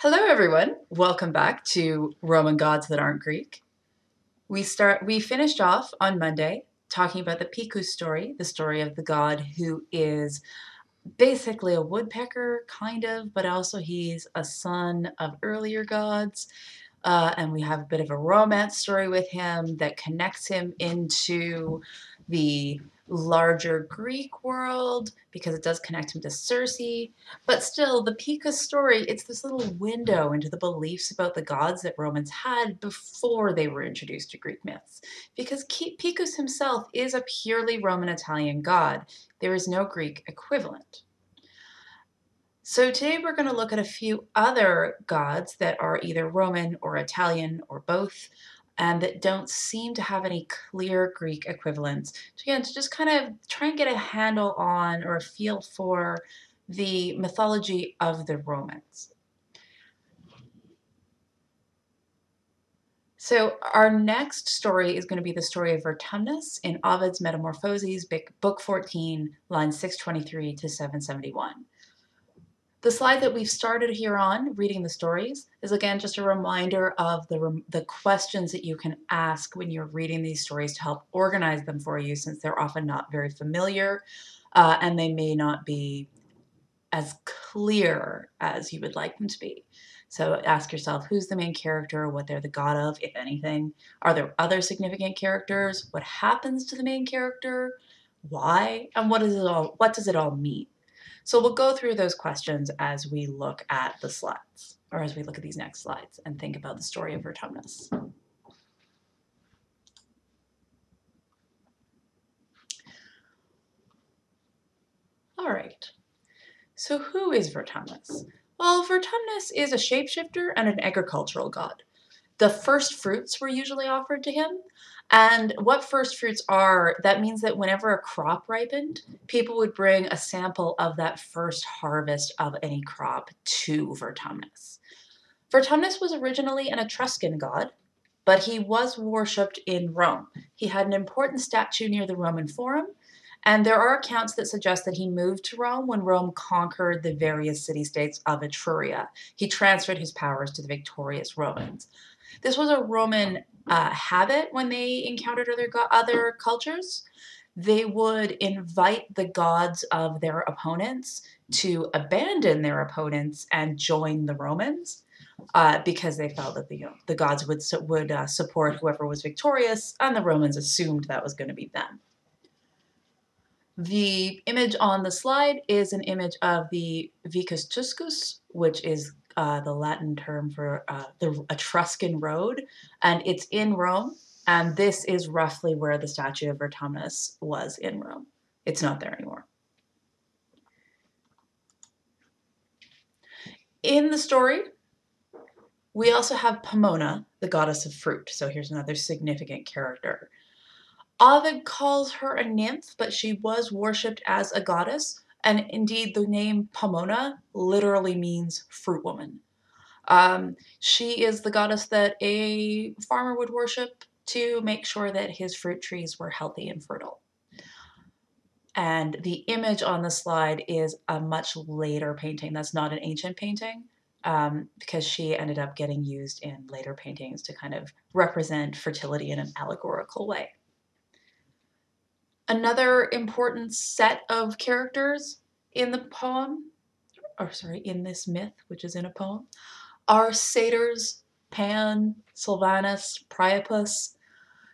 Hello everyone, welcome back to Roman Gods That Aren't Greek. We finished off on Monday talking about the Picus story, the story of the god who is basically a woodpecker, kind of, but also he's a son of earlier gods. And we have a bit of a romance story with him that connects him into the larger Greek world because it does connect him to Circe. But still, the Picus story, it's this little window into the beliefs about the gods that Romans had before they were introduced to Greek myths. Because Picus himself is a purely Roman-Italian god. There is no Greek equivalent. So today we're going to look at a few other gods that are either Roman or Italian or both, and that don't seem to have any clear Greek equivalents. So again, to just kind of try and get a handle on or a feel for the mythology of the Romans. So our next story is going to be the story of Vertumnus in Ovid's Metamorphoses, book 14, lines 623 to 771. The slide that we've started here on, reading the stories, is again just a reminder of the questions that you can ask when you're reading these stories to help organize them for you, since they're often not very familiar and they may not be as clear as you would like them to be. So ask yourself, who's the main character, what they're the god of, if anything? Are there other significant characters? What happens to the main character? Why? And what does it all mean? So we'll go through those questions as we look at the slides, or as we look at these next slides and think about the story of Vertumnus. All right, so who is Vertumnus? Well, Vertumnus is a shapeshifter and an agricultural god. The first fruits were usually offered to him. And what first fruits are, that means that whenever a crop ripened, people would bring a sample of that first harvest of any crop to Vertumnus. Vertumnus was originally an Etruscan god, but he was worshipped in Rome. He had an important statue near the Roman Forum, and there are accounts that suggest that he moved to Rome when Rome conquered the various city-states of Etruria. He transferred his powers to the victorious Romans. This was a Roman habit when they encountered other cultures. They would invite the gods of their opponents to abandon their opponents and join the Romans because they felt that the gods would support whoever was victorious, and the Romans assumed that was going to be them. The image on the slide is an image of the Vicus Tuscus, which is the Latin term for the Etruscan road, and it's in Rome, and this is roughly where the statue of Vertumnus was in Rome. It's not there anymore. In the story, we also have Pomona, the goddess of fruit, so here's another significant character. Ovid calls her a nymph, but she was worshipped as a goddess, and indeed the name Pomona literally means fruit woman. She is the goddess that a farmer would worship to make sure that his fruit trees were healthy and fertile. And the image on the slide is a much later painting. That's not an ancient painting, because she ended up getting used in later paintings to kind of represent fertility in an allegorical way. Another important set of characters in the poem, in this myth, which is in a poem, are satyrs, Pan, Sylvanus, Priapus.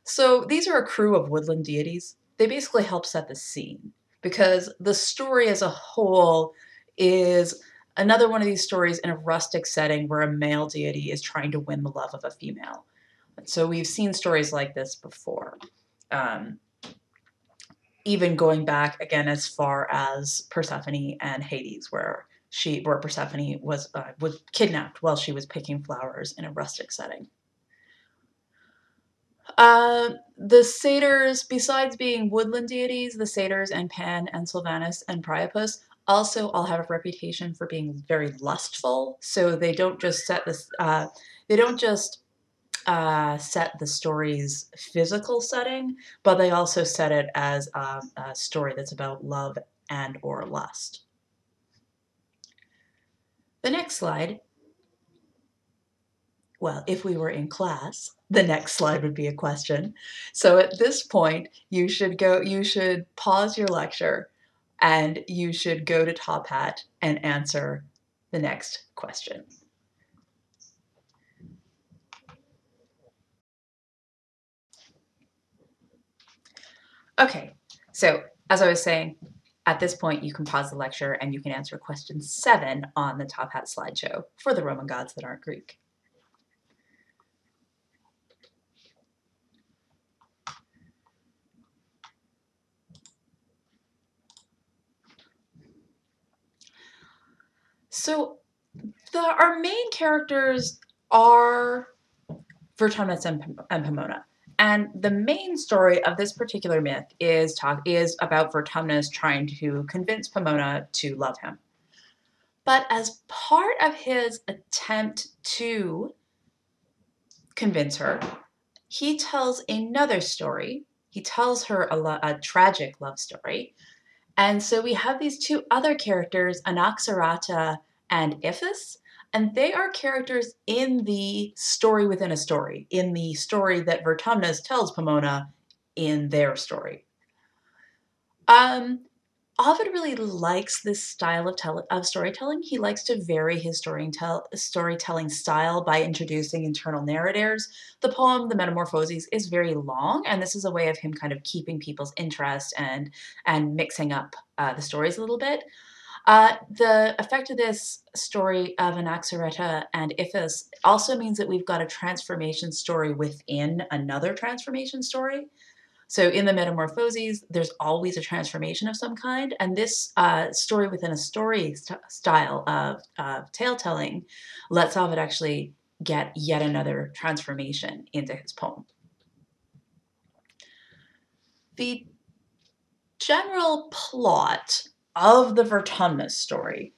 So these are a crew of woodland deities. They basically help set the scene, because the story as a whole is another one of these stories in a rustic setting where a male deity is trying to win the love of a female. So we've seen stories like this before. Even going back again as far as Persephone and Hades, where Persephone was kidnapped while she was picking flowers in a rustic setting. The satyrs, besides being woodland deities, the satyrs and Pan and Sylvanus and Priapus also all have a reputation for being very lustful. So they don't just set this. They don't just set the story's physical setting, but they also set it as a story that's about love and or lust. The next slide Well, if we were in class, the next slide would be a question. So at this point, you should pause your lecture and you should go to Top Hat and answer the next question. Okay, so as I was saying, at this point, you can pause the lecture and you can answer question 7 on the Top Hat slideshow for the Roman gods that aren't Greek. So our main characters are Vertumnus and Pomona. And the main story of this particular myth is about Vertumnus trying to convince Pomona to love him. But as part of his attempt to convince her, he tells another story. He tells her a tragic love story. And so we have these two other characters, Anaxareta and Iphis, and they are characters in the story within a story, in the story that Vertumnus tells Pomona in their story. Ovid really likes this style of storytelling. He likes to vary his storytelling style by introducing internal narrators. The poem, The Metamorphoses, is very long, and this is a way of him kind of keeping people's interest and mixing up the stories a little bit. The effect of this story of Anaxareta and Iphis also means that we've got a transformation story within another transformation story. So in the Metamorphoses, there's always a transformation of some kind, and this story within a story style of tale-telling lets Ovid actually get yet another transformation into his poem. The general plot of the Vertumnus story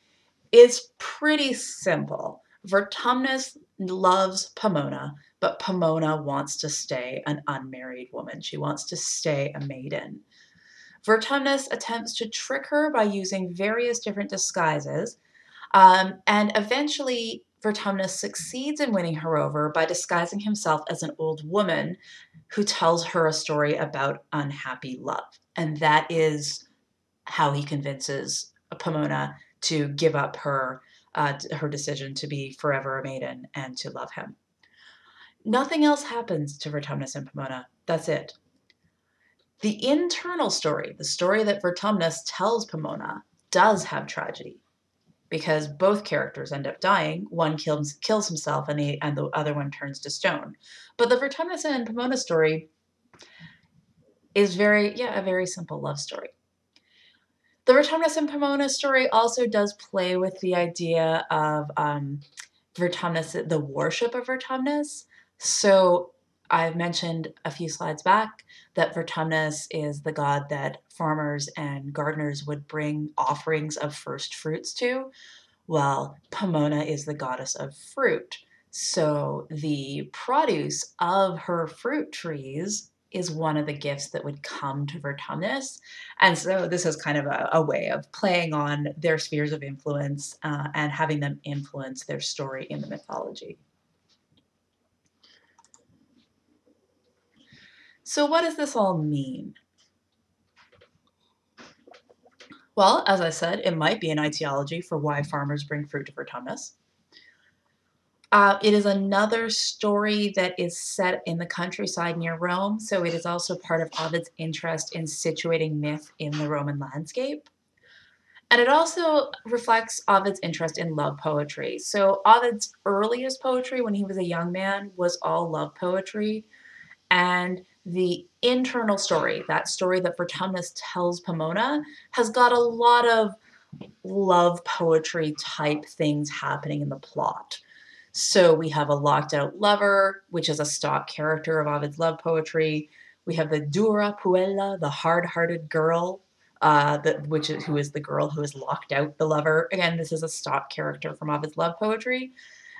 is pretty simple. Vertumnus loves Pomona, but Pomona wants to stay an unmarried woman. She wants to stay a maiden. Vertumnus attempts to trick her by using various different disguises, and eventually Vertumnus succeeds in winning her over by disguising himself as an old woman who tells her a story about unhappy love. And that is how he convinces Pomona to give up her decision to be forever a maiden and to love him. Nothing else happens to Vertumnus and Pomona. That's it. The internal story, the story that Vertumnus tells Pomona, does have tragedy because both characters end up dying. One kills himself and the other one turns to stone. But the Vertumnus and Pomona story is a very simple love story. The Vertumnus and Pomona story also does play with the idea of Vertumnus, the worship of Vertumnus. So I've mentioned a few slides back that Vertumnus is the god that farmers and gardeners would bring offerings of first fruits to. Well, Pomona is the goddess of fruit. So the produce of her fruit trees is one of the gifts that would come to Vertumnus. And so this is kind of a way of playing on their spheres of influence and having them influence their story in the mythology. So what does this all mean? Well, as I said, it might be an etiology for why farmers bring fruit to Vertumnus. It is another story that is set in the countryside near Rome, so it is also part of Ovid's interest in situating myth in the Roman landscape. And it also reflects Ovid's interest in love poetry. So Ovid's earliest poetry when he was a young man was all love poetry. And the internal story, that story that Vertumnus tells Pomona, has got a lot of love poetry type things happening in the plot. So we have a locked out lover, which is a stock character of Ovid's love poetry. We have the dura puella, the hard-hearted girl, who is the girl who has locked out the lover. Again, this is a stock character from Ovid's love poetry.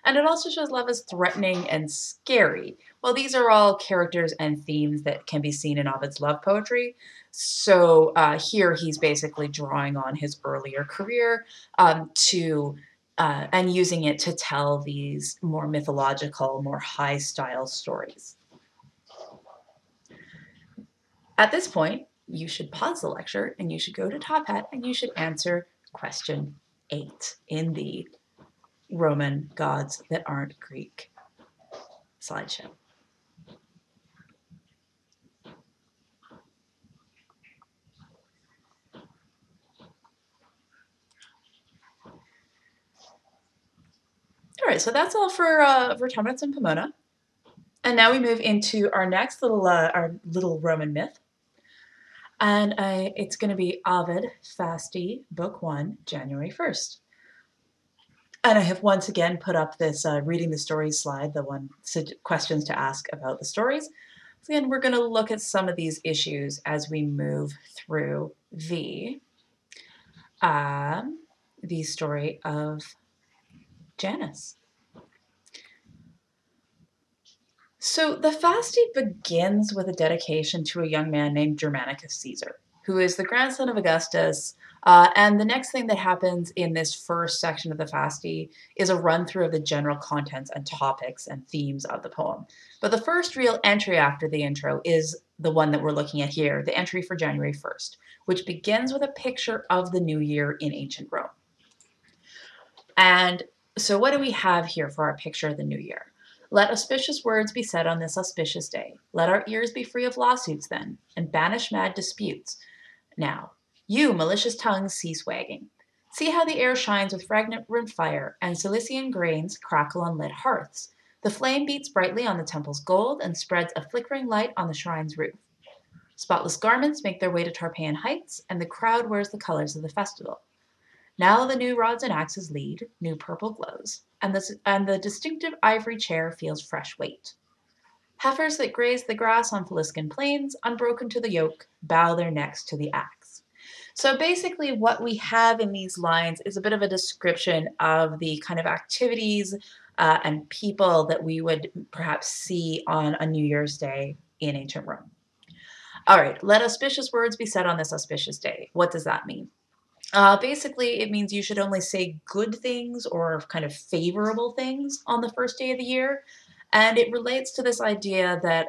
And it also shows love as threatening and scary. Well, these are all characters and themes that can be seen in Ovid's love poetry. So here he's basically drawing on his earlier career to and using it to tell these more mythological, more high-style stories. At this point, you should pause the lecture and you should go to Top Hat and you should answer question 8 in the Roman gods that aren't Greek slideshow. All right, so that's all for Vertumnus and Pomona. And now we move into our next our little Roman myth. And it's going to be Ovid Fasti, Book 1, January 1st. And I have once again put up this reading the stories slide, the one questions to ask about the stories. So again, we're going to look at some of these issues as we move through the story of Janus. So the Fasti begins with a dedication to a young man named Germanicus Caesar, who is the grandson of Augustus. And the next thing that happens in this first section of the Fasti is a run-through of the general contents and topics and themes of the poem. But the first real entry after the intro is the one that we're looking at here, the entry for January 1st, which begins with a picture of the new year in ancient Rome. And so what do we have here for our picture of the new year? Let auspicious words be said on this auspicious day. Let our ears be free of lawsuits then, and banish mad disputes. Now, you malicious tongues cease wagging. See how the air shines with fragrant fire, and Cilician grains crackle on lit hearths. The flame beats brightly on the temple's gold, and spreads a flickering light on the shrine's roof. Spotless garments make their way to Tarpeian heights, and the crowd wears the colors of the festival. Now the new rods and axes lead, new purple glows, and the distinctive ivory chair feels fresh weight. Heifers that graze the grass on Faliscan plains, unbroken to the yoke, bow their necks to the axe. So basically what we have in these lines is a bit of a description of the kind of activities and people that we would perhaps see on a New Year's Day in ancient Rome. All right, let auspicious words be said on this auspicious day. What does that mean? Basically, it means you should only say good things or kind of favorable things on the first day of the year. And it relates to this idea that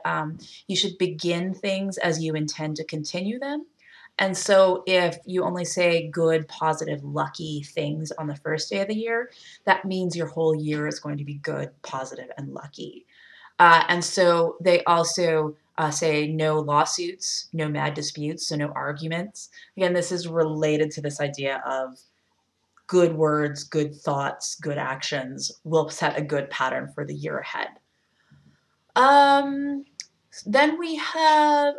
you should begin things as you intend to continue them. And so if you only say good, positive, lucky things on the first day of the year, that means your whole year is going to be good, positive, and lucky. And so they also say no lawsuits, no mad disputes, so no arguments. Again, this is related to this idea of good words, good thoughts, good actions will set a good pattern for the year ahead. Then we have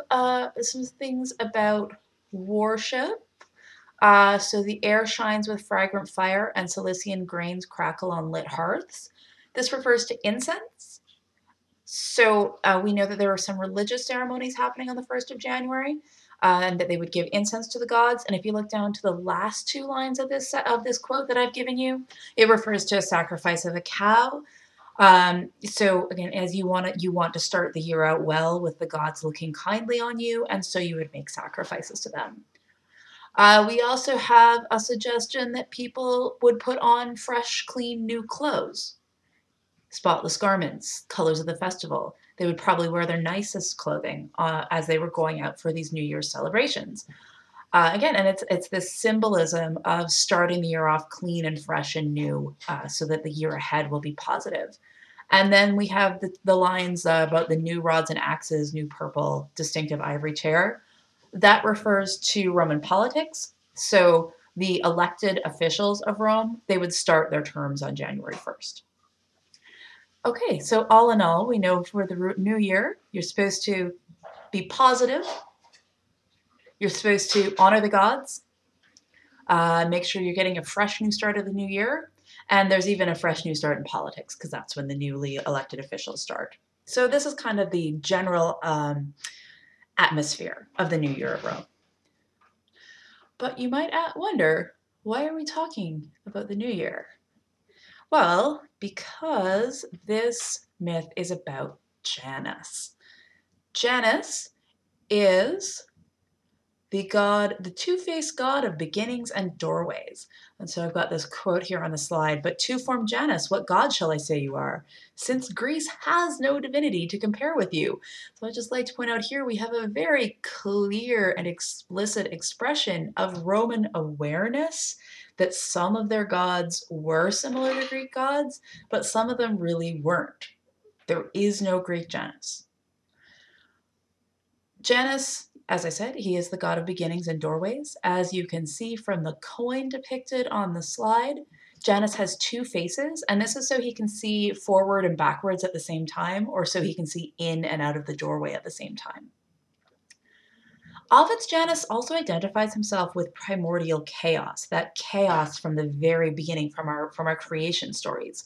some things about worship. So the air shines with fragrant fire and Cilician grains crackle on lit hearths. This refers to incense. So we know that there were some religious ceremonies happening on the 1st of January, and that they would give incense to the gods. And if you look down to the last two lines of this quote that I've given you, it refers to a sacrifice of a cow. So again, as you want to start the year out well with the gods looking kindly on you, and so you would make sacrifices to them. We also have a suggestion that people would put on fresh, clean, new clothes. Spotless garments, colors of the festival. They would probably wear their nicest clothing as they were going out for these New Year's celebrations. Again, and it's this symbolism of starting the year off clean and fresh and new so that the year ahead will be positive. And then we have the lines about the new rods and axes, new purple, distinctive ivory chair. That refers to Roman politics. So the elected officials of Rome, they would start their terms on January 1st. Okay, so all in all, we know for the new year, you're supposed to be positive. You're supposed to honor the gods. Make sure you're getting a fresh new start of the new year. And there's even a fresh new start in politics because that's when the newly elected officials start. So this is kind of the general atmosphere of the new year of Rome. But you might wonder, why are we talking about the new year? Well, because this myth is about Janus. Janus is the two-faced god of beginnings and doorways. And so I've got this quote here on the slide, but two-formed Janus, what god shall I say you are, since Greece has no divinity to compare with you? So I'd just like to point out here we have a very clear and explicit expression of Roman awareness that some of their gods were similar to Greek gods, but some of them really weren't. There is no Greek Janus. Janus, as I said, he is the god of beginnings and doorways. As you can see from the coin depicted on the slide, Janus has two faces, and this is so he can see forward and backwards at the same time, or so he can see in and out of the doorway at the same time. Ovid's Janus also identifies himself with primordial chaos, that chaos from the very beginning, from our creation stories.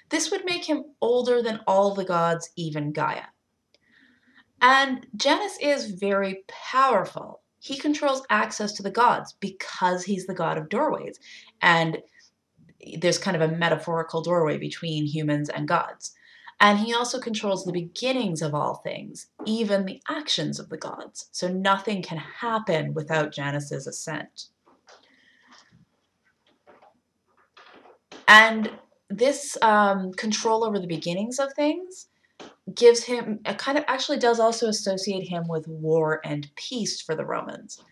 This would make him older than all the gods, even Gaia. And Janus is very powerful. He controls access to the gods because he's the god of doorways. And there's kind of a metaphorical doorway between humans and gods. And he also controls the beginnings of all things, even the actions of the gods. So nothing can happen without Janus's assent. And this control over the beginnings of things gives him actually does also associate him with war and peace for the Romans.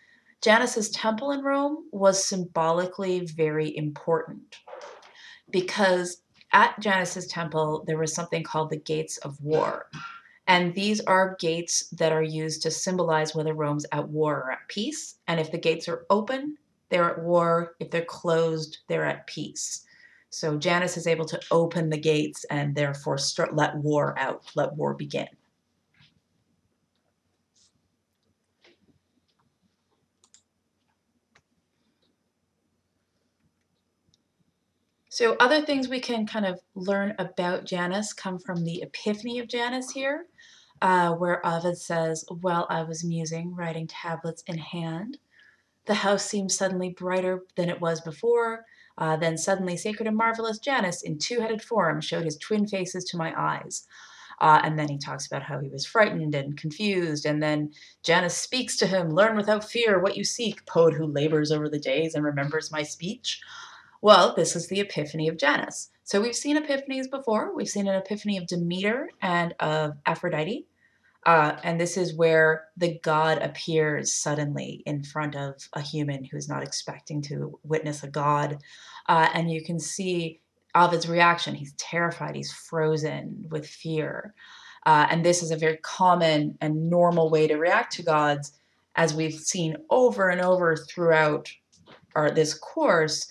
Janus's temple in Rome was symbolically very important because at Janus's temple there was something called the Gates of War. And these are gates that are used to symbolize whether Rome's at war or at peace. And if the gates are open, they're at war. If they're closed, they're at peace. So Janus is able to open the gates and therefore let war out, let war begin. So other things we can kind of learn about Janus come from the Epiphany of Janus here, where Ovid says, "While I was musing, writing tablets in hand, the house seemed suddenly brighter than it was before. Then suddenly sacred and marvelous Janus in two-headed form showed his twin faces to my eyes." And then he talks about how he was frightened and confused. And then Janus speaks to him, "Learn without fear what you seek, poet who labors over the days and remembers my speech." Well, this is the Epiphany of Janus. So we've seen epiphanies before. We've seen an epiphany of Demeter and of Aphrodite. And this is where the god appears suddenly in front of a human who's not expecting to witness a god. And you can see Ovid's reaction. He's terrified. He's frozen with fear. And this is a very common and normal way to react to gods, as we've seen over and over throughout this course.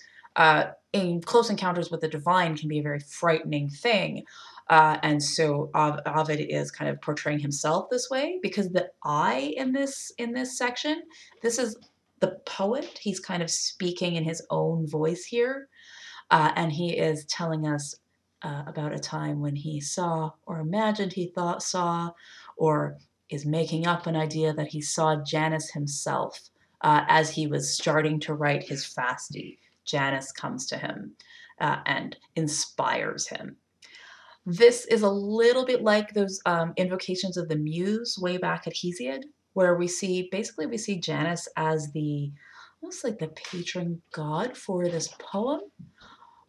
In Close Encounters with the Divine can be a very frightening thing. And so Ovid is kind of portraying himself this way because the I in this section, this is the poet. He's kind of speaking in his own voice here. And he is telling us about a time when he saw or imagined he saw or is making up an idea that he saw Janus himself as he was starting to write his Fasti. Janus comes to him and inspires him. This is a little bit like those invocations of the Muse way back at Hesiod, where we see Janus as almost like the patron god for this poem,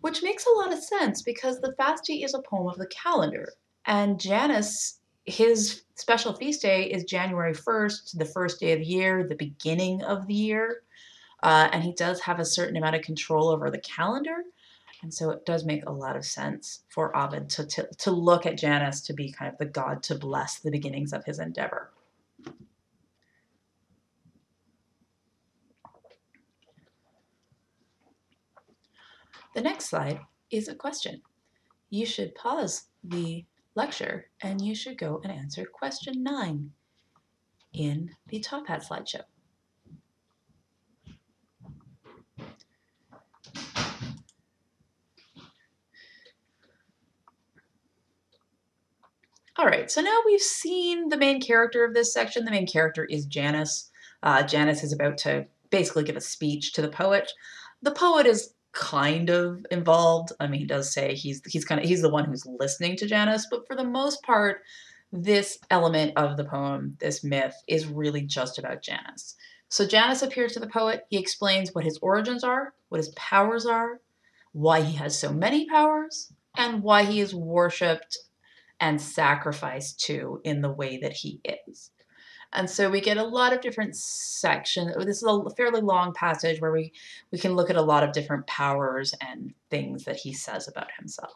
which makes a lot of sense because the Fasti is a poem of the calendar, and Janus, his special feast day is January 1st, the first day of the year, the beginning of the year. And he does have a certain amount of control over the calendar. And so it does make a lot of sense for Ovid to look at Janus to be kind of the god to bless the beginnings of his endeavor. The next slide is a question. You should pause the lecture and you should go and answer question 9 in the Top Hat slideshow. All right, so now we've seen the main character of this section. The main character is Janus. Janus is about to basically give a speech to the poet. The poet is kind of involved. I mean, he does say he's the one who's listening to Janus, but for the most part, this element of the poem, this myth, is really just about Janus. So Janus appears to the poet. He explains what his origins are, what his powers are, why he has so many powers, and why he is worshipped and sacrificed to in the way that he is. And so we get a lot of different sections. This is a fairly long passage where we can look at a lot of different powers and things that he says about himself.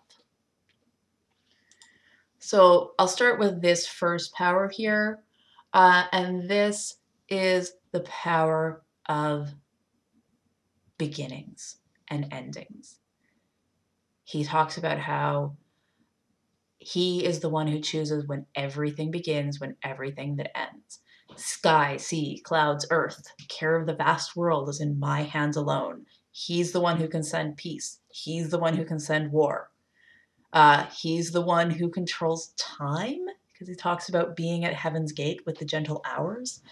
So I'll start with this first power here. And this is the power of beginnings and endings. He talks about how he is the one who chooses when everything begins, when everything that ends. Sky, sea, clouds, earth, the care of the vast world is in my hands alone. He's the one who can send peace. He's the one who can send war. He's the one who controls time, because he talks about being at heaven's gate with the gentle hours.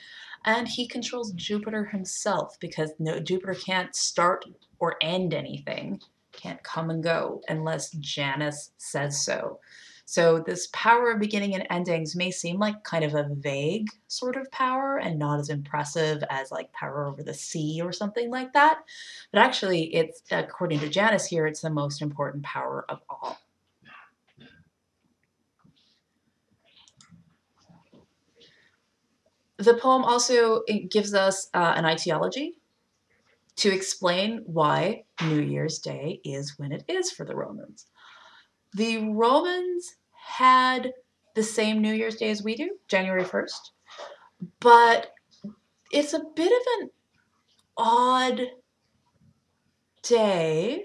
And he controls Jupiter himself, because Jupiter can't start or end anything, can't come and go unless Janus says so. So this power of beginning and endings may seem like kind of a vague sort of power and not as impressive as like power over the sea or something like that. But actually, it's, according to Janus here, it's the most important power of all. The poem also gives us an etiology to explain why New Year's Day is when it is for the Romans. The Romans had the same New Year's Day as we do, January 1st, but it's a bit of an odd day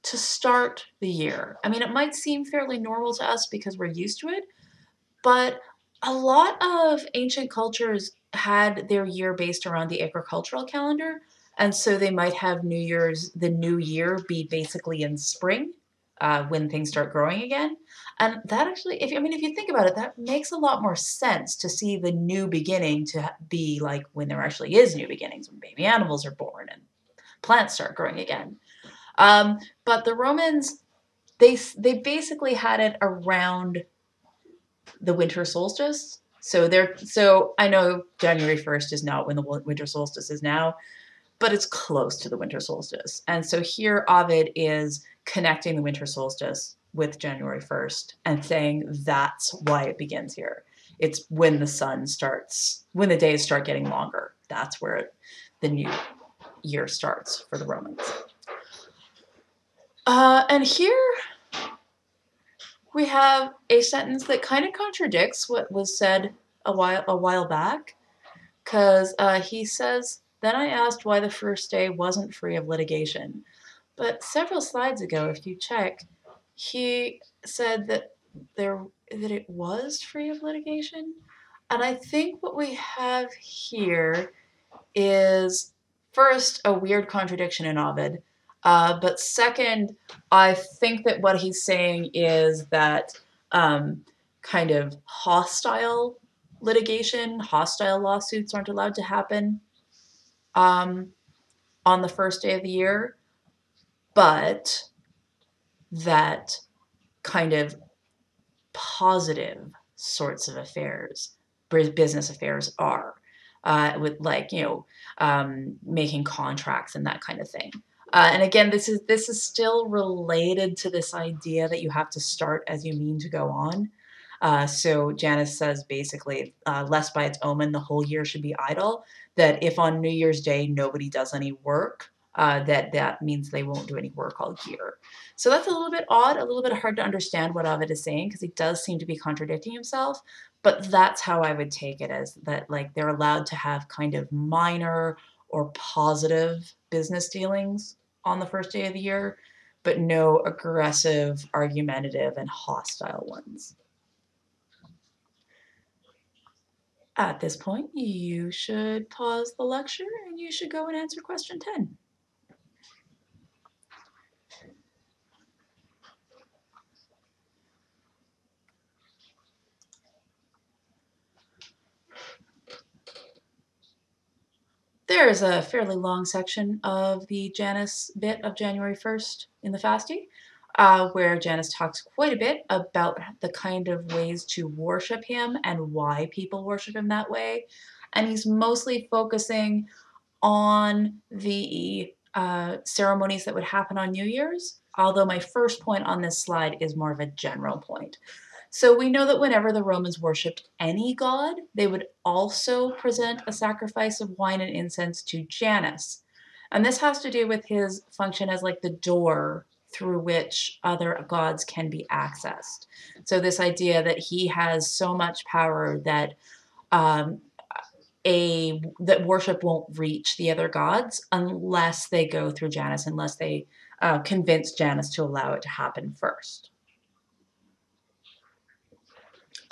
to start the year. I mean, it might seem fairly normal to us because we're used to it, but a lot of ancient cultures had their year based around the agricultural calendar, and so they might have New Year's, the new year, be basically in spring, when things start growing again. And that actually, if you think about it, that makes a lot more sense to see the new beginning to be like when there actually is new beginnings, when baby animals are born and plants start growing again. But the Romans, they basically had it around the winter solstice. So I know January 1st is not when the winter solstice is now, but it's close to the winter solstice. And so here Ovid is connecting the winter solstice with January 1st and saying that's why it begins here. It's when the sun starts, when the days start getting longer. That's where the new year starts for the Romans. And here we have a sentence that kind of contradicts what was said a while back, because he says, "Then I asked why the first day wasn't free of litigation." But several slides ago, if you check, he said that it was free of litigation. And I think what we have here is, first, a weird contradiction in Ovid. But second, I think that what he's saying is that kind of hostile litigation, hostile lawsuits aren't allowed to happen on the first day of the year, but that kind of positive sorts of affairs, business affairs are, with like, making contracts and that kind of thing. And again, this is still related to this idea that you have to start as you mean to go on. So Janus says basically, lest by its omen the whole year should be idle, that if on New Year's Day nobody does any work, that means they won't do any work all year. So that's a little bit odd, a little bit hard to understand what Ovid is saying, because he does seem to be contradicting himself, but that's how I would take it, as that like they're allowed to have kind of minor or positive business dealings on the first day of the year, but no aggressive, argumentative, and hostile ones. At this point, you should pause the lecture and you should go and answer question 10. There is a fairly long section of the Janus bit of January 1st in the Fasti, where Janus talks quite a bit about the kind of ways to worship him and why people worship him that way. and he's mostly focusing on the ceremonies that would happen on New Year's, although my first point on this slide is more of a general point. So we know that whenever the Romans worshipped any god, they would also present a sacrifice of wine and incense to Janus. And this has to do with his function as like the door through which other gods can be accessed. So this idea that he has so much power that that worship won't reach the other gods unless they go through Janus, unless they convince Janus to allow it to happen first.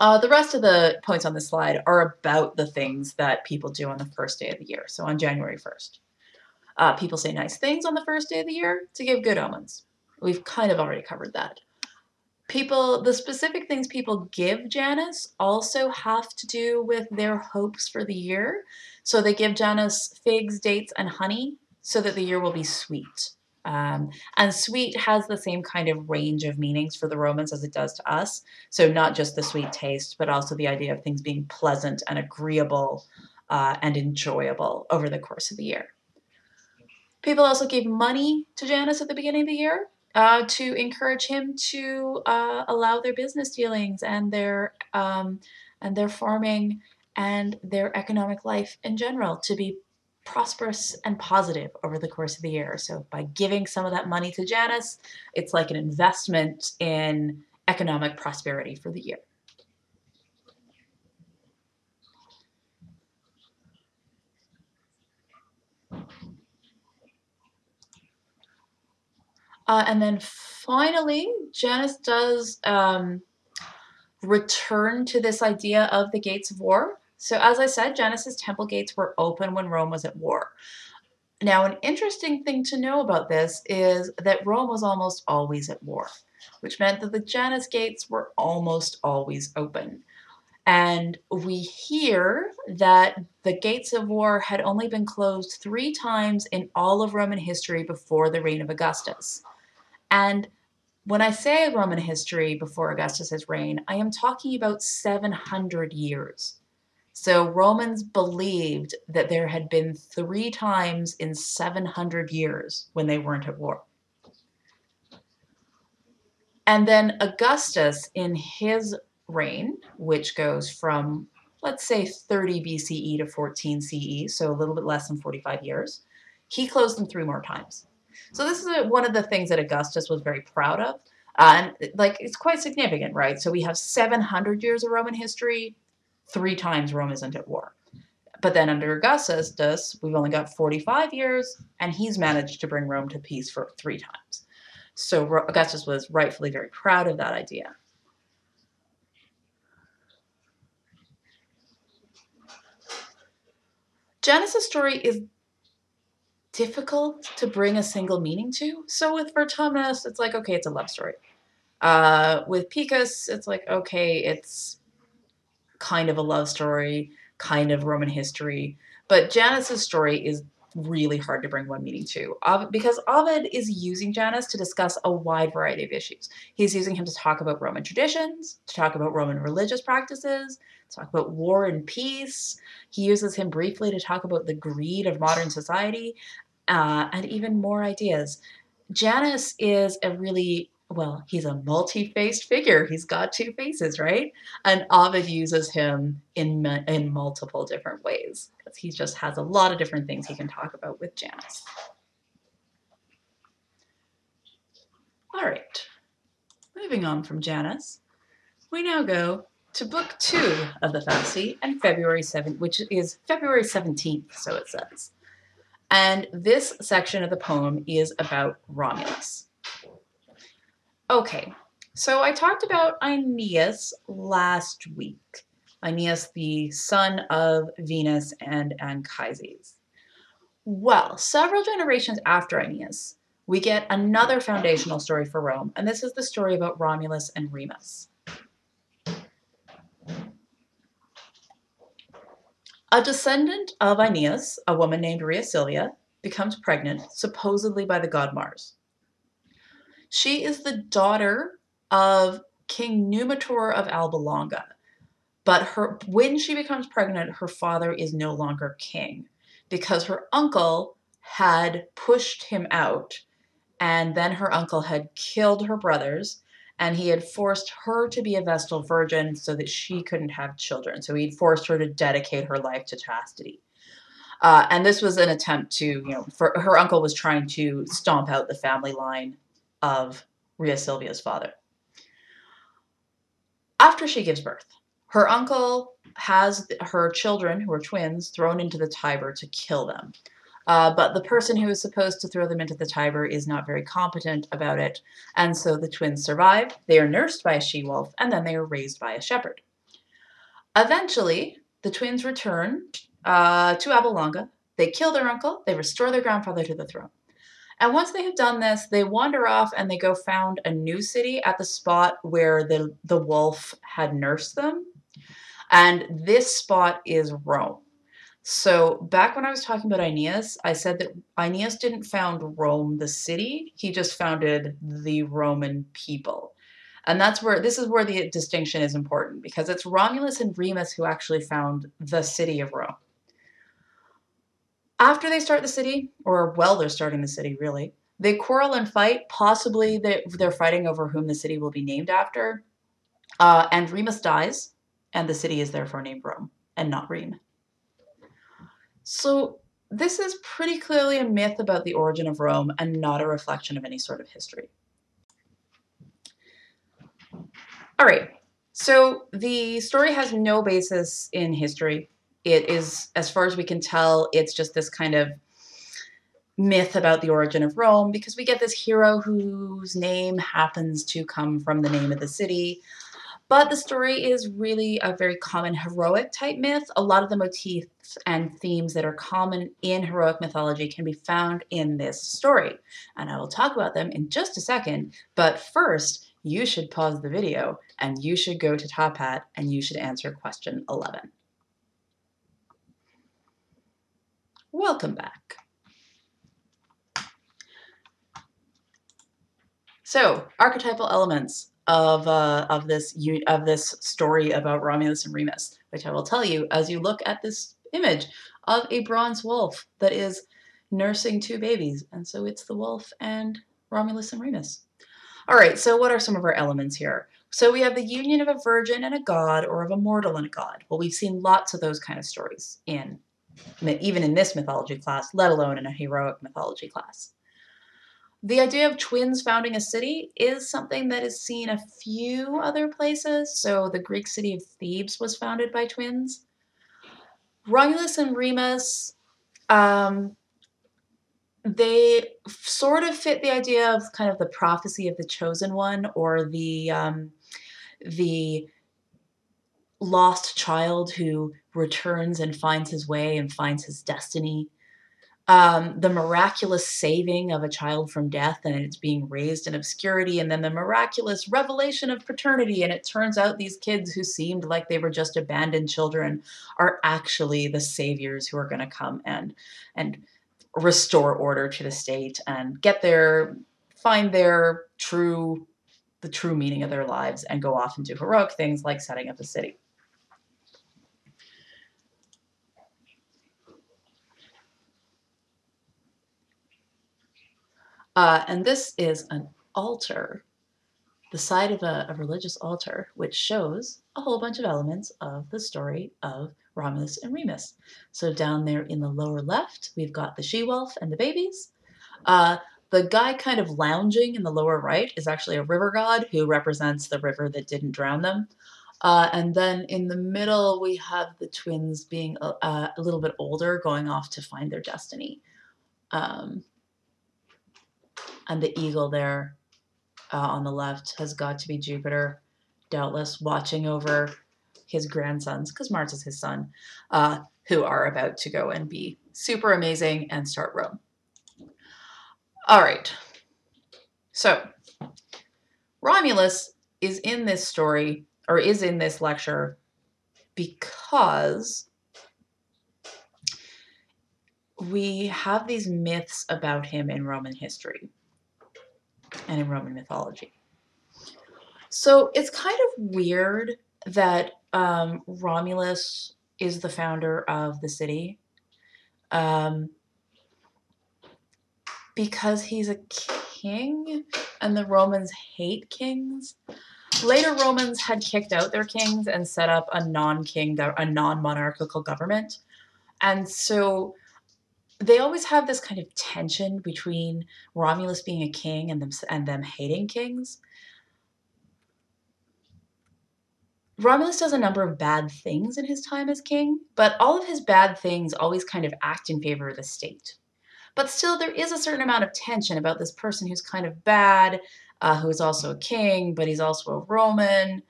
The rest of the points on this slide are about the things that people do on the first day of the year, so on January 1st. People say nice things on the first day of the year to give good omens. We've kind of already covered that. The specific things people give Janus also have to do with their hopes for the year. So they give Janus figs, dates, and honey so that the year will be sweet. And sweet has the same kind of range of meanings for the Romans as it does to us. So not just the sweet taste, but also the idea of things being pleasant and agreeable and enjoyable over the course of the year. People also gave money to Janus at the beginning of the year to encourage him to allow their business dealings and their farming and their economic life in general to be prosperous and positive over the course of the year. So by giving some of that money to Janus, it's like an investment in economic prosperity for the year. And then finally, Janus does return to this idea of the gates of war. So as I said, Janus's temple gates were open when Rome was at war. Now, an interesting thing to know about this is that Rome was almost always at war, which meant that the Janus gates were almost always open. And we hear that the gates of war had only been closed 3 times in all of Roman history before the reign of Augustus. And when I say Roman history before Augustus's reign, I am talking about 700 years. So Romans believed that there had been 3 times in 700 years when they weren't at war. And then Augustus, in his reign, which goes from, let's say, 30 BCE to 14 CE, so a little bit less than 45 years, he closed them 3 more times. So this is one of the things that Augustus was very proud of. And it's quite significant, right? So we have 700 years of Roman history, 3 times Rome isn't at war. But then under Augustus, we've only got 45 years, and he's managed to bring Rome to peace for 3 times. So Augustus was rightfully very proud of that idea. Janus's story is difficult to bring a single meaning to. So with Vertumnus, it's like, okay, it's a love story. With Picus, it's like, okay, it's kind of a love story, kind of Roman history. But Janus's story is really hard to bring one meaning to, because Ovid is using Janus to discuss a wide variety of issues. He's using him to talk about Roman traditions, to talk about Roman religious practices, to talk about war and peace. He uses him briefly to talk about the greed of modern society, and even more ideas. Janus is a really, well, he's a multi-faced figure. He's got 2 faces, right? And Ovid uses him in multiple different ways because he just has a lot of different things he can talk about with Janus. All right, moving on from Janus, we now go to book 2 of the Fasti, and February 7th, which is February 17th, so it says. And this section of the poem is about Romulus. Okay, so I talked about Aeneas last week. Aeneas, the son of Venus and Anchises. Well, several generations after Aeneas, we get another foundational story for Rome, and this is the story about Romulus and Remus. A descendant of Aeneas, a woman named Rhea Silvia, becomes pregnant, supposedly by the god Mars. She is the daughter of King Numitor of Alba Longa, But when she becomes pregnant, her father is no longer king because her uncle had pushed him out, and then her uncle had killed her brothers, and he had forced her to be a Vestal Virgin so that she couldn't have children. So he'd forced her to dedicate her life to chastity. And this was an attempt to, for her uncle was trying to stomp out the family line of Rhea Silvia's father. After she gives birth, her uncle has her children, who are twins, thrown into the Tiber to kill them. But the person who is supposed to throw them into the Tiber is not very competent about it, and so the twins survive. They are nursed by a she-wolf, and then they are raised by a shepherd. Eventually, the twins return to Abalanga. They kill their uncle. They restore their grandfather to the throne. And once they have done this, they wander off and they go found a new city at the spot where the wolf had nursed them. And this spot is Rome. So back when I was talking about Aeneas, I said that Aeneas didn't found Rome, the city. He just founded the Roman people. And this is where the distinction is important, because it's Romulus and Remus who actually found the city of Rome. After they start the city, or while they're starting the city, really, they quarrel and fight. Possibly they're fighting over whom the city will be named after. And Remus dies, and the city is therefore named Rome, and not Rheims. So this is pretty clearly a myth about the origin of Rome and not a reflection of any sort of history. All right, so the story has no basis in history. It is, as far as we can tell, it's just this kind of myth about the origin of Rome, because we get this hero whose name happens to come from the name of the city. But the story is really a very common heroic type myth. A lot of the motifs and themes that are common in heroic mythology can be found in this story. And I will talk about them in just a second. But first, you should pause the video and you should go to Top Hat and you should answer question 11. Welcome back. So, archetypal elements of this story about Romulus and Remus, which I will tell you as you look at this image of a bronze wolf that is nursing two babies. And so it's the wolf and Romulus and Remus. All right, so what are some of our elements here? So we have the union of a virgin and a god, or of a mortal and a god. Well, we've seen lots of those kind of stories even in this mythology class, let alone in a heroic mythology class. The idea of twins founding a city is something that is seen a few other places. So the Greek city of Thebes was founded by twins. Romulus and Remus, they sort of fit the idea of kind of the prophecy of the chosen one, or the lost child who returns and finds his way and finds his destiny. The miraculous saving of a child from death and it's being raised in obscurity, and then the miraculous revelation of paternity, and it turns out these kids who seemed like they were just abandoned children are actually the saviors who are going to come and restore order to the state and find the true meaning of their lives and go off and do heroic things like setting up a city. And this is an altar, the side of a religious altar, which shows a whole bunch of elements of the story of Romulus and Remus. So down there in the lower left, we've got the she-wolf and the babies. The guy kind of lounging in the lower right is actually a river god who represents the river that didn't drown them. And then in the middle, we have the twins being a little bit older, going off to find their destiny. And the eagle there on the left has got to be Jupiter, doubtless watching over his grandsons, because Mars is his son, who are about to go and be super amazing and start Rome. All right. So Romulus is in this story, or is in this lecture, because we have these myths about him in Roman history and in Roman mythology. So it's kind of weird that Romulus is the founder of the city um, because he's a king and the Romans hate kings. Later Romans had kicked out their kings and set up a non-monarchical government. And so they always have this kind of tension between Romulus being a king and them hating kings. Romulus does a number of bad things in his time as king, but all of his bad things always kind of act in favor of the state. But still, there is a certain amount of tension about this person who's kind of bad, who is also a king, but he's also a Roman.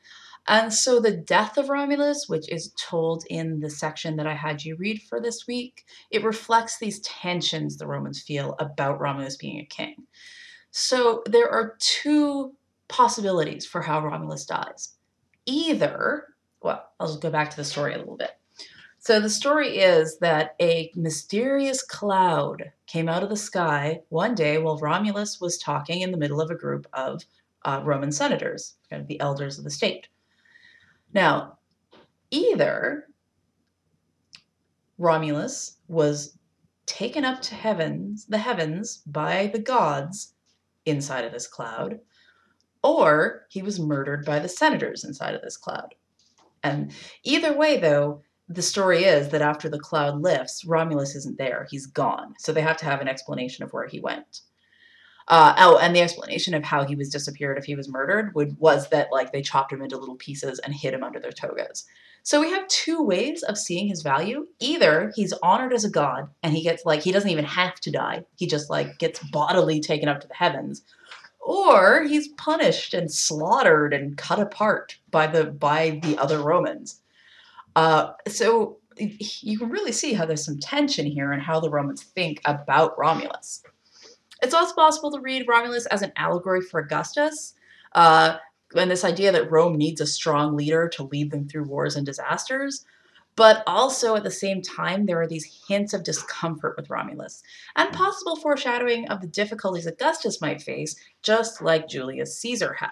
And so the death of Romulus, which is told in the section that I had you read for this week, it reflects these tensions the Romans feel about Romulus being a king. So there are two possibilities for how Romulus dies. Either, well, I'll just go back to the story a little bit. So the story is that a mysterious cloud came out of the sky one day while Romulus was talking in the middle of a group of Roman senators, kind of the elders of the state. Now, either Romulus was taken up to the heavens by the gods inside of this cloud, or he was murdered by the senators inside of this cloud. And either way, though, the story is that after the cloud lifts, Romulus isn't there. He's gone. So they have to have an explanation of where he went. And the explanation of how he was disappeared if he was murdered was that like they chopped him into little pieces and hid him under their togas. So we have two ways of seeing his value. Either he's honored as a god and he gets like, he doesn't even have to die. He just like gets bodily taken up to the heavens. Or he's punished and slaughtered and cut apart by the other Romans. So you can really see how there's some tension here in how the Romans think about Romulus. It's also possible to read Romulus as an allegory for Augustus, and this idea that Rome needs a strong leader to lead them through wars and disasters. But also at the same time, there are these hints of discomfort with Romulus, and possible foreshadowing of the difficulties Augustus might face, just like Julius Caesar had.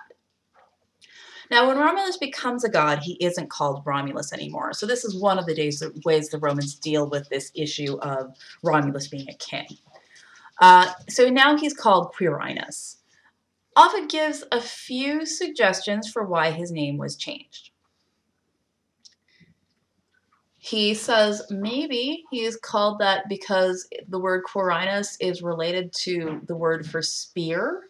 Now, when Romulus becomes a god, he isn't called Romulus anymore. So this is one of the ways the Romans deal with this issue of Romulus being a king. So now he's called Quirinus. Ovid gives a few suggestions for why his name was changed. He says maybe he is called that because the word Quirinus is related to the word for spear,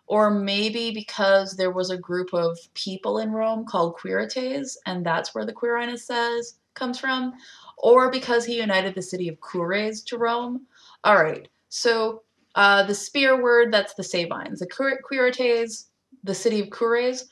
or maybe because there was a group of people in Rome called Quirites, and that's where the Quirinus comes from, or because he united the city of Cures to Rome. All right, so the spear word, that's the Sabines. The Quirites, the city of Cures,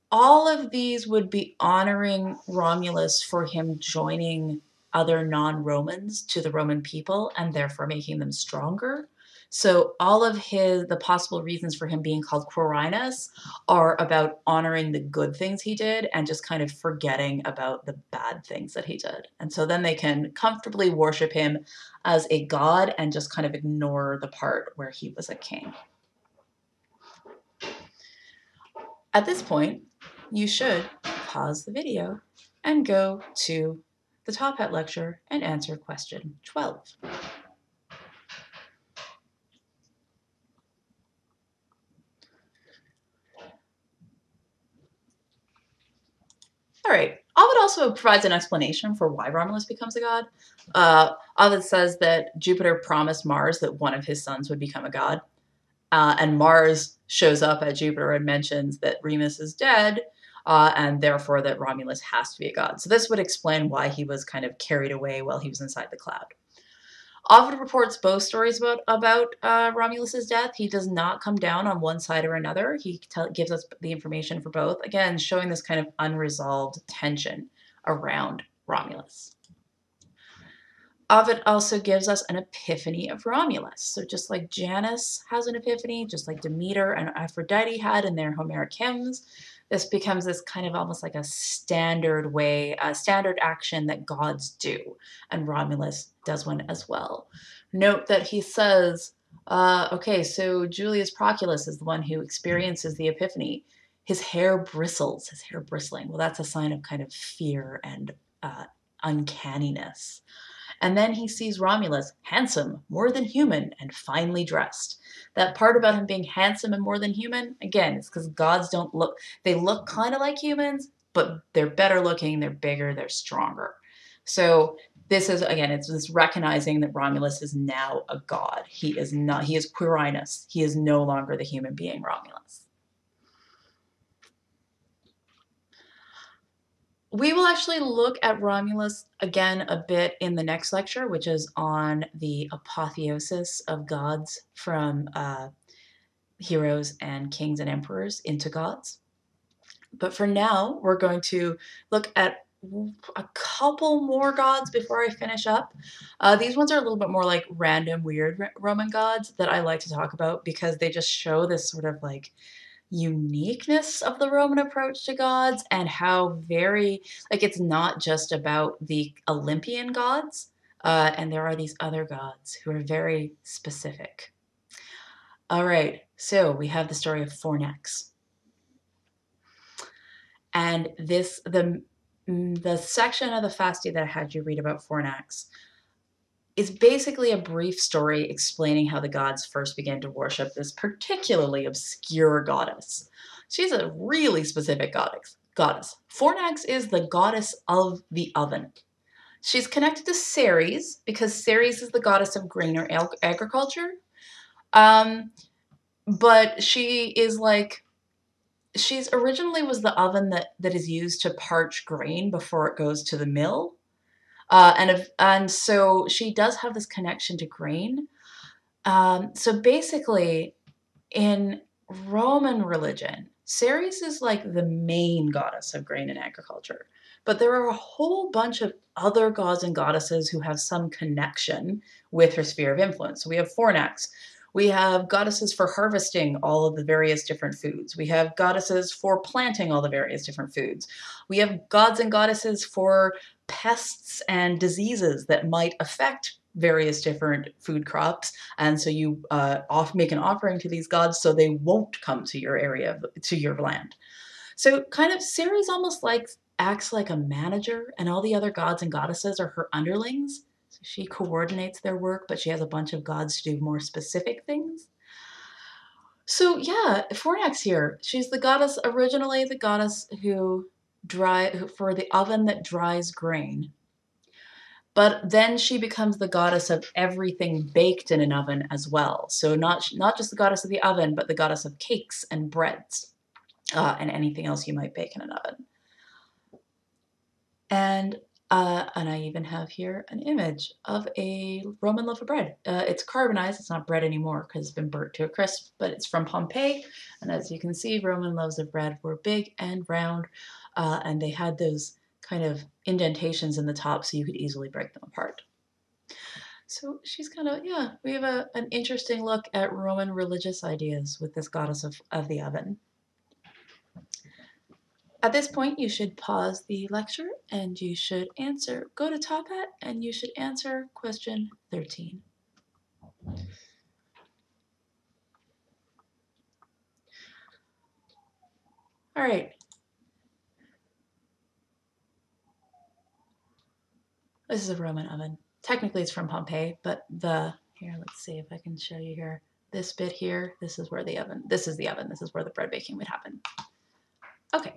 all of these would be honoring Romulus for him joining other non-Romans to the Roman people and therefore making them stronger. So all of the possible reasons for him being called Quirinus are about honoring the good things he did and just kind of forgetting about the bad things that he did. And so then they can comfortably worship him as a god and just kind of ignore the part where he was a king. At this point, you should pause the video and go to the Top Hat lecture and answer question 12. All right. Ovid also provides an explanation for why Romulus becomes a god. Ovid says that Jupiter promised Mars that one of his sons would become a god. And Mars shows up at Jupiter and mentions that Remus is dead, and therefore that Romulus has to be a god. So this would explain why he was kind of carried away while he was inside the cloud. Ovid reports both stories about Romulus's death. He does not come down on one side or another. He gives us the information for both, again, showing this kind of unresolved tension around Romulus. Ovid also gives us an epiphany of Romulus. So just like Janus has an epiphany, just like Demeter and Aphrodite had in their Homeric hymns, this becomes this kind of almost like a standard way, a standard action that gods do. And Romulus does one as well. Note that he says, okay, so Julius Proculus is the one who experiences the epiphany. His hair bristles, his hair bristling. Well, that's a sign of kind of fear and uncanniness. And then he sees Romulus, handsome, more than human, and finely dressed. That part about him being handsome and more than human, again, it's because gods don't look, they look kind of like humans, but they're better looking, they're bigger, they're stronger. So this is, again, it's this recognizing that Romulus is now a god. He is not, he is Quirinus. He is no longer the human being Romulus. We will actually look at Romulus again a bit in the next lecture, which is on the apotheosis of gods from heroes and kings and emperors into gods. But for now, we're going to look at a couple more gods before I finish up. These ones are a little bit more like random, weird Roman gods that I like to talk about because they just show this sort of like uniqueness of the Roman approach to gods and how very, like, it's not just about the Olympian gods, and there are these other gods who are very specific. All right, so we have the story of Fornax. And this, the section of the Fasti that I had you read about Fornax is basically a brief story explaining how the gods first began to worship this particularly obscure goddess. She's a really specific goddess. Fornax is the goddess of the oven. She's connected to Ceres because Ceres is the goddess of grain or agriculture. But she is like, she's originally was the oven that is used to parch grain before it goes to the mill. And so she does have this connection to grain. So basically, in Roman religion, Ceres is like the main goddess of grain and agriculture. But there are a whole bunch of other gods and goddesses who have some connection with her sphere of influence. So we have Fornax. We have goddesses for harvesting all of the various different foods. We have goddesses for planting all the various different foods. We have gods and goddesses for pests and diseases that might affect various different food crops, and so you make an offering to these gods so they won't come to your area, to your land. So kind of Ceres almost like acts like a manager, and all the other gods and goddesses are her underlings. So she coordinates their work, but she has a bunch of gods to do more specific things. So yeah, Fornax here. She's the goddess, originally the goddess who for the oven that dries grain. But then she becomes the goddess of everything baked in an oven as well. So not just the goddess of the oven, but the goddess of cakes and breads and anything else you might bake in an oven. And I even have here an image of a Roman loaf of bread. It's carbonized. It's not bread anymore because it's been burnt to a crisp, but it's from Pompeii. And as you can see, Roman loaves of bread were big and round, and they had those kind of indentations in the top so you could easily break them apart. So she's kind of, yeah, we have an interesting look at Roman religious ideas with this goddess of the oven. At this point, you should pause the lecture and you should go to Top Hat and you should answer question 13. All right. This is a Roman oven. Technically it's from Pompeii, but here, let's see if I can show you here. This bit here, this is where the oven, this is the oven, this is where the bread baking would happen. Okay,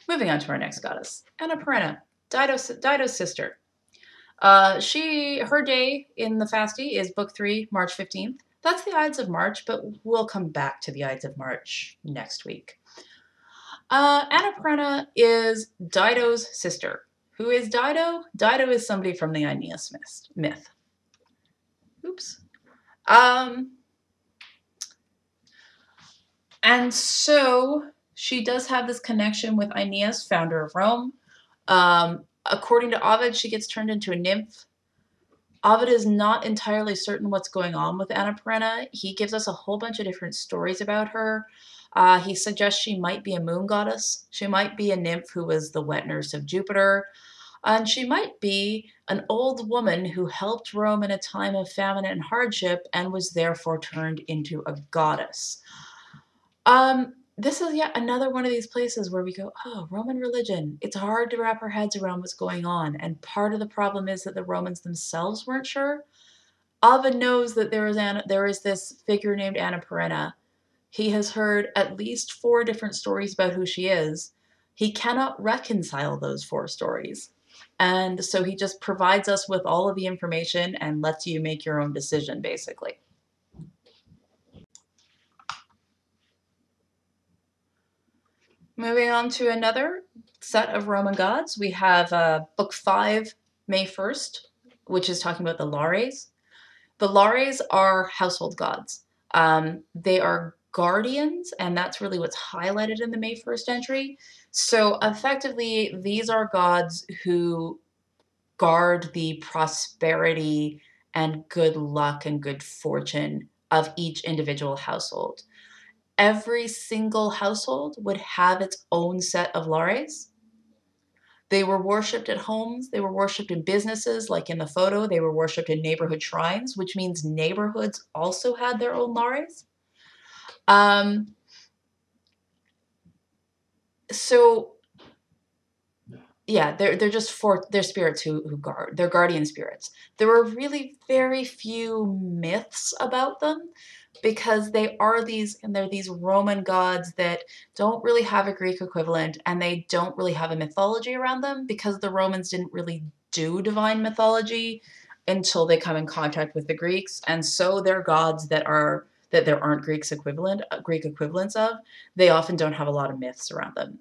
moving on to our next goddess, Annapurna, Dido's sister. Her day in the Fasti is book 3, March 15th. That's the Ides of March, but we'll come back to the Ides of March next week. Annapurna is Dido's sister. Who is Dido? Dido is somebody from the Aeneas myth. Oops. And so she does have this connection with Aeneas, founder of Rome. According to Ovid, she gets turned into a nymph. Ovid is not entirely certain what's going on with Annapurna. He gives us a whole bunch of different stories about her. He suggests she might be a moon goddess. She might be a nymph who was the wet nurse of Jupiter. And she might be an old woman who helped Rome in a time of famine and hardship and was therefore turned into a goddess. this is yet another one of these places where we go, oh, Roman religion. It's hard to wrap our heads around what's going on. And part of the problem is that the Romans themselves weren't sure. Ovid knows that there is this figure named Anna Perenna. He has heard at least 4 different stories about who she is. He cannot reconcile those 4 stories. And so he just provides us with all of the information and lets you make your own decision, basically. Moving on to another set of Roman gods, we have Book 5, May 1st, which is talking about the Lares. The Lares are household gods. They are guardians, and that's really what's highlighted in the May 1st entry. So effectively, these are gods who guard the prosperity and good luck and good fortune of each individual household. Every single household would have its own set of Lares. They were worshipped at homes. They were worshipped in businesses, like in the photo. They were worshipped in neighborhood shrines, which means neighborhoods also had their own Lares. So yeah, they're just they're spirits who guard. They're guardian spirits. There are really very few myths about them because they're these Roman gods that don't really have a Greek equivalent, and they don't really have a mythology around them because the Romans didn't really do divine mythology until they come in contact with the Greeks. And so they're gods that there aren't Greek equivalents of. They often don't have a lot of myths around them.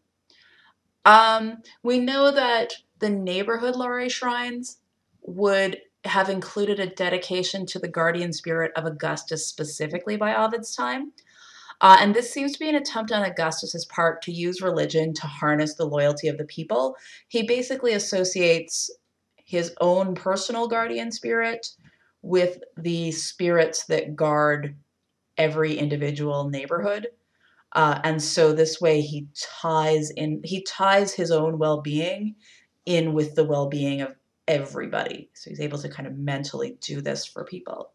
We know that the neighborhood Lares shrines would have included a dedication to the guardian spirit of Augustus specifically by Ovid's time. And this seems to be an attempt on Augustus's part to use religion to harness the loyalty of the people. He basically associates his own personal guardian spirit with the spirits that guard every individual neighborhood. And so this way he ties his own well-being in with the well-being of everybody. So he's able to kind of mentally do this for people.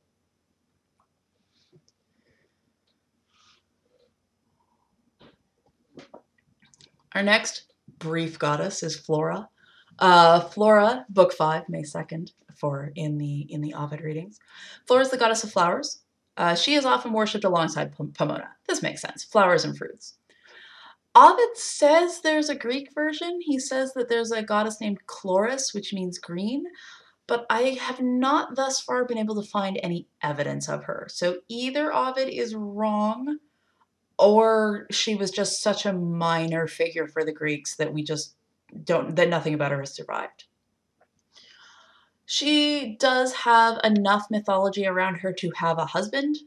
Our next brief goddess is Flora. Flora, book 5, May 2nd, in the Ovid readings. Flora is the goddess of flowers. She is often worshipped alongside Pomona. This makes sense. Flowers and fruits. Ovid says there's a Greek version. He says that there's a goddess named Chloris, which means green, but I have not thus far been able to find any evidence of her. So either Ovid is wrong, or she was just such a minor figure for the Greeks that that nothing about her has survived. She does have enough mythology around her to have a husband.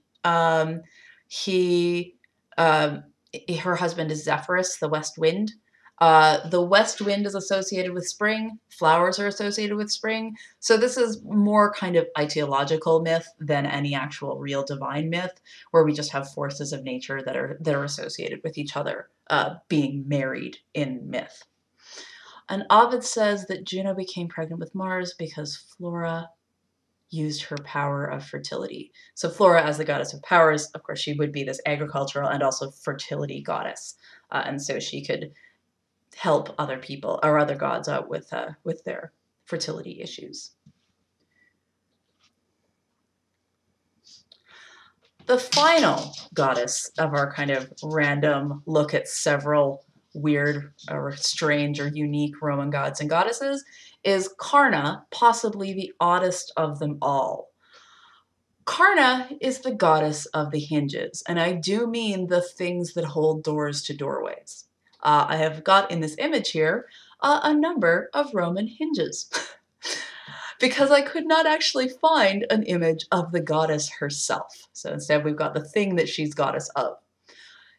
He Her husband is Zephyrus, the west wind. The west wind is associated with spring. Flowers are associated with spring. So this is more kind of ideological myth than any actual real divine myth, where we just have forces of nature that are associated with each other being married in myth. And Ovid says that Juno became pregnant with Mars because Flora used her power of fertility. So Flora, as the goddess of powers, of course, she would be this agricultural and also fertility goddess. And so she could help other people or other gods out with their fertility issues. The final goddess of our kind of random look at several weird or strange or unique Roman gods and goddesses is Carna, possibly the oddest of them all. Carna is the goddess of the hinges, and I do mean the things that hold doors to doorways. I have got in this image here a number of Roman hinges because I could not actually find an image of the goddess herself. So instead we've got the thing that she's goddess of.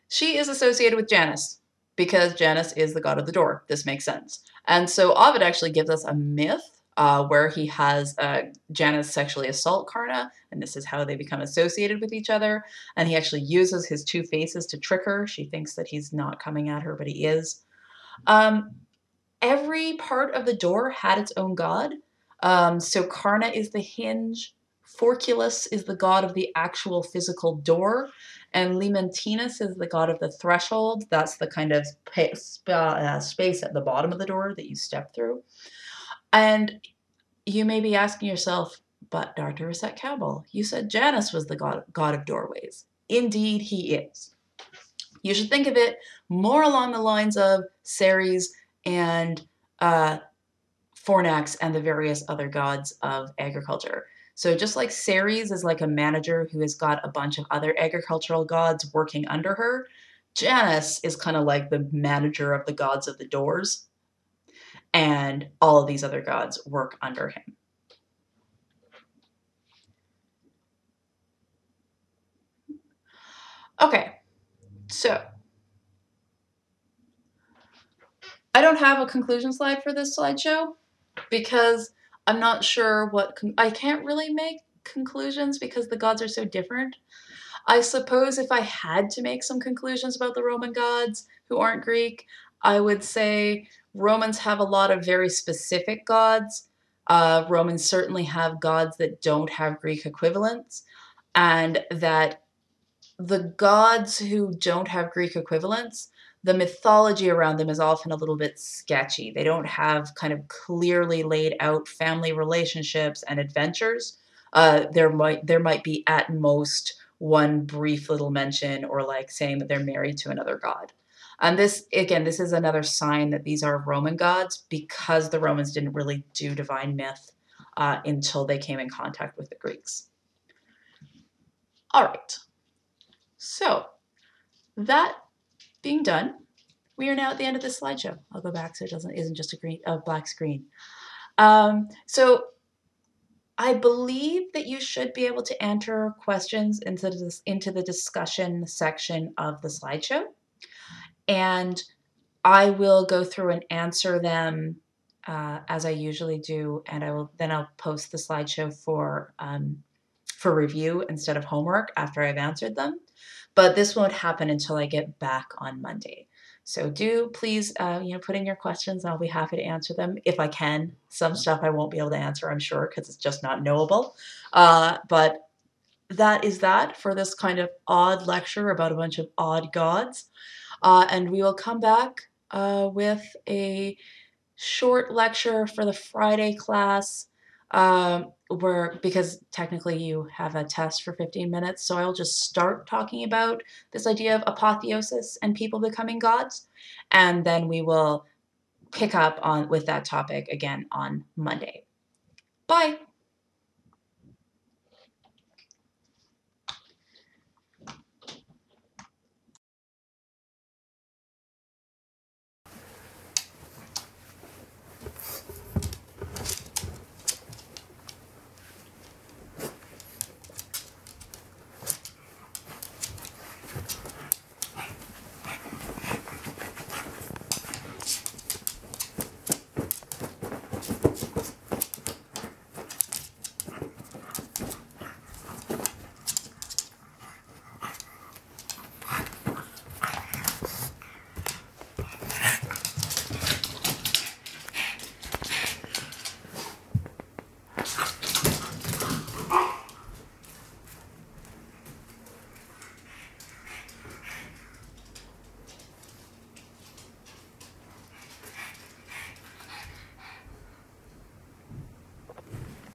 She is associated with Janus because Janus is the god of the door. This makes sense. And so Ovid actually gives us a myth where he has Janus sexually assault Carna, and this is how they become associated with each other. And he actually uses his 2 faces to trick her. She thinks that he's not coming at her, but he is. Every part of the door had its own god. So Carna is the hinge, Forculus is the god of the actual physical door, and Limentinus is the god of the threshold. That's the kind of space at the bottom of the door that you step through. And you may be asking yourself, but Dr. Racette-Campbell, you said Janus was the god of doorways. Indeed, he is. You should think of it more along the lines of Ceres and Fornax and the various other gods of agriculture. So just like Ceres is like a manager who has got a bunch of other agricultural gods working under her, Janus is kind of like the manager of the gods of the doors, and all of these other gods work under him. Okay, so I don't have a conclusion slide for this slideshow because I'm not sure what, I can't really make conclusions because the gods are so different. I suppose if I had to make some conclusions about the Roman gods who aren't Greek, I would say Romans have a lot of very specific gods. Romans certainly have gods that don't have Greek equivalents, and that the gods who don't have Greek equivalents, the mythology around them is often a little bit sketchy. They don't have kind of clearly laid out family relationships and adventures. There might be at most one brief little mention, or like saying that they're married to another god. And this, again, this is another sign that these are Roman gods, because the Romans didn't really do divine myth until they came in contact with the Greeks. All right. So that being done, we are now at the end of this slideshow. I'll go back so it isn't just a black screen. So I believe that you should be able to enter questions into the discussion section of the slideshow, and I will go through and answer them as I usually do, and I'll post the slideshow for review instead of homework after I've answered them. But this won't happen until I get back on Monday. So do please, put in your questions, and I'll be happy to answer them if I can. Some stuff I won't be able to answer, I'm sure, because it's just not knowable. But that is that for this kind of odd lecture about a bunch of odd gods. And we will come back with a short lecture for the Friday class, because technically you have a test for 15 minutes, so I'll just start talking about this idea of apotheosis and people becoming gods, and then we will pick up with that topic again on Monday. Bye!